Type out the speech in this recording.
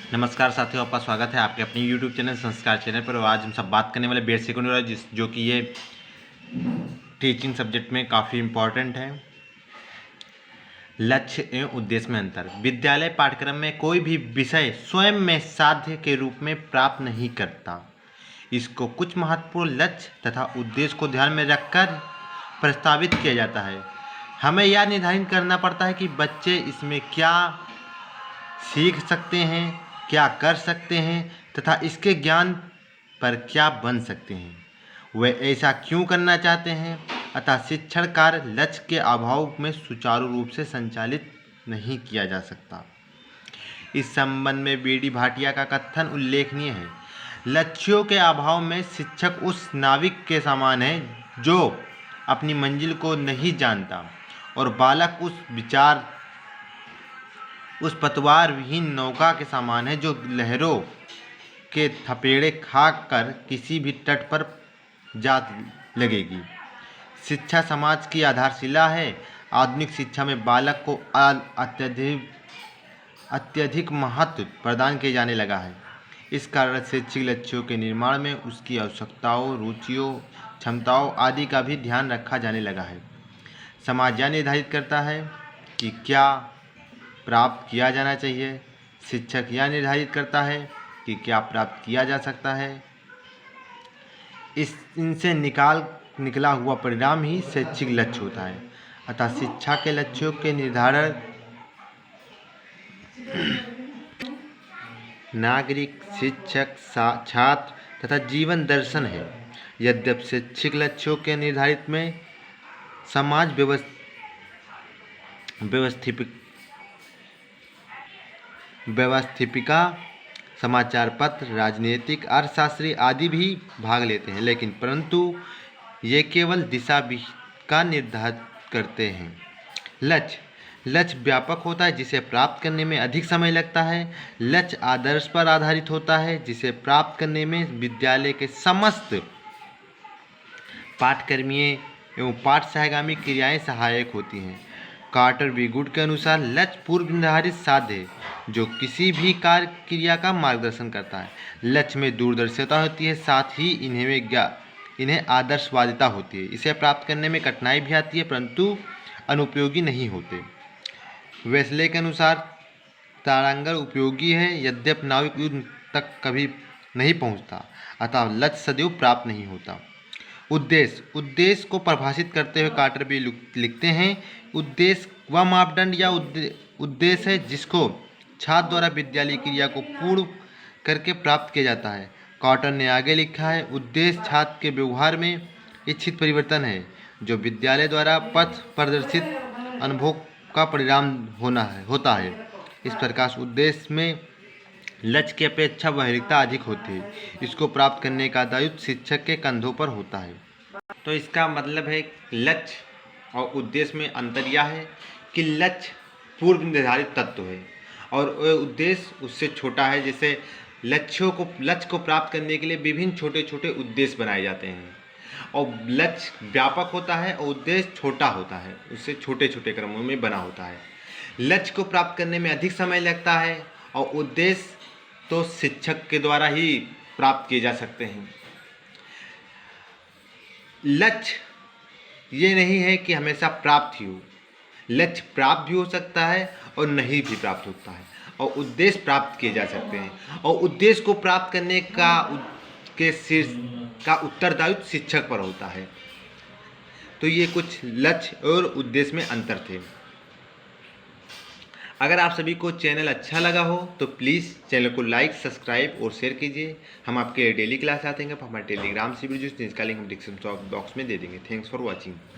नमस्कार साथियों, आपका स्वागत है आपके अपने YouTube चैनल संस्कार चैनल पर। आज हम सब बात करने वाले बेसिक नॉलेज जो कि ये टीचिंग सब्जेक्ट में काफ़ी इम्पॉर्टेंट है। लक्ष्य एवं उद्देश्य में अंतर। विद्यालय पाठ्यक्रम में कोई भी विषय स्वयं में साध्य के रूप में प्राप्त नहीं करता। इसको कुछ महत्वपूर्ण लक्ष्य तथा उद्देश्य को ध्यान में रखकर प्रस्तावित किया जाता है। हमें यह निर्धारित करना पड़ता है कि बच्चे इसमें क्या सीख सकते हैं, क्या कर सकते हैं तथा इसके ज्ञान पर क्या बन सकते हैं, वे ऐसा क्यों करना चाहते हैं। अतः शिक्षण कार्य लक्ष्य के अभाव में सुचारू रूप से संचालित नहीं किया जा सकता। इस संबंध में बीडी भाटिया का कथन उल्लेखनीय है। लक्ष्यों के अभाव में शिक्षक उस नाविक के समान है जो अपनी मंजिल को नहीं जानता, और बालक उस पतवार विहीन नौका के समान है जो लहरों के थपेड़े खाकर किसी भी तट पर जा लगेगी। शिक्षा समाज की आधारशिला है। आधुनिक शिक्षा में बालक को अत्यधिक महत्व प्रदान किया जाने लगा है। इस कारण शैक्षिक लक्ष्यों के निर्माण में उसकी आवश्यकताओं, रुचियों, क्षमताओं आदि का भी ध्यान रखा जाने लगा है। समाज यह निर्धारित करता है कि क्या प्राप्त किया जाना चाहिए। शिक्षक यह निर्धारित करता है कि क्या प्राप्त किया जा सकता है। इनसे निकला हुआ परिणाम ही शैक्षिक लक्ष्य होता है। अतः शिक्षा के लक्ष्यों के निर्धारण नागरिक, शिक्षक, छात्र तथा जीवन दर्शन है। यद्यपि शैक्षिक लक्ष्यों के निर्धारित में समाज व्यवस्थिपिका, समाचार पत्र, राजनीतिक, अर्थशास्त्री आदि भी भाग लेते हैं, लेकिन परंतु ये केवल दिशा का निर्धारित करते हैं। लक्ष्य व्यापक होता है जिसे प्राप्त करने में अधिक समय लगता है। लक्ष्य आदर्श पर आधारित होता है जिसे प्राप्त करने में विद्यालय के समस्त पाठ्यक्रमीय एवं पाठ सहगामी क्रियाएं सहायक होती हैं। कार्टर बी गुड के अनुसार लक्ष्य पूर्व निर्धारित साध्य है जो किसी भी कार्य क्रिया का मार्गदर्शन करता है। लक्ष्य में दूरदर्शिता होती है, साथ ही इन्हें आदर्शवादिता होती है। इसे प्राप्त करने में कठिनाई भी आती है परंतु अनुपयोगी नहीं होते। वेस्ले के अनुसार तारांगण उपयोगी है यद्यपि नाविक युद्ध तक कभी नहीं पहुंचता, अतः लक्ष्य सदैव प्राप्त नहीं होता। उद्देश्य को परिभाषित करते हुए कार्टर भी लिखते हैं, उद्देश्य वह मापदंड या उद्देश्य है जिसको छात्र द्वारा विद्यालय क्रिया को पूर्ण करके प्राप्त किया जाता है। कार्टर ने आगे लिखा है, उद्देश्य छात्र के व्यवहार में इच्छित परिवर्तन है जो विद्यालय द्वारा पथ प्रदर्शित अनुभव का परिणाम होता है। इस प्रकार उद्देश्य में लक्ष्य की अपेक्षा वैरिकता अधिक होती है। इसको प्राप्त करने का दायित्व शिक्षक के कंधों पर होता है। तो इसका मतलब है लक्ष्य और उद्देश्य में अंतर यह है कि लक्ष्य पूर्व निर्धारित तत्व है और उद्देश्य उससे छोटा है। जैसे लक्ष्य को प्राप्त करने के लिए विभिन्न छोटे छोटे उद्देश्य बनाए जाते हैं, और लक्ष्य व्यापक होता है और उद्देश्य छोटा होता है, उससे छोटे छोटे क्रमों में बना होता है। लक्ष्य को प्राप्त करने में अधिक समय लगता है और उद्देश्य तो शिक्षक के द्वारा ही प्राप्त किए जा सकते हैं। लक्ष्य ये नहीं है कि हमेशा प्राप्त ही हो, लक्ष्य प्राप्त भी हो सकता है और नहीं भी प्राप्त होता है, और उद्देश्य प्राप्त किए जा सकते हैं, और उद्देश्य को प्राप्त करने का उत्तरदायित्व शिक्षक पर होता है। तो ये कुछ लक्ष्य और उद्देश्य में अंतर थे। अगर आप सभी को चैनल अच्छा लगा हो तो प्लीज़ चैनल को लाइक, सब्सक्राइब और शेयर कीजिए। हम आपके डेली क्लास आते हैं, हमारे टेलीग्राम से भी जिसका लिंक हम डिस्क्रिप्शन बॉक्स में दे देंगे। Thanks for watching.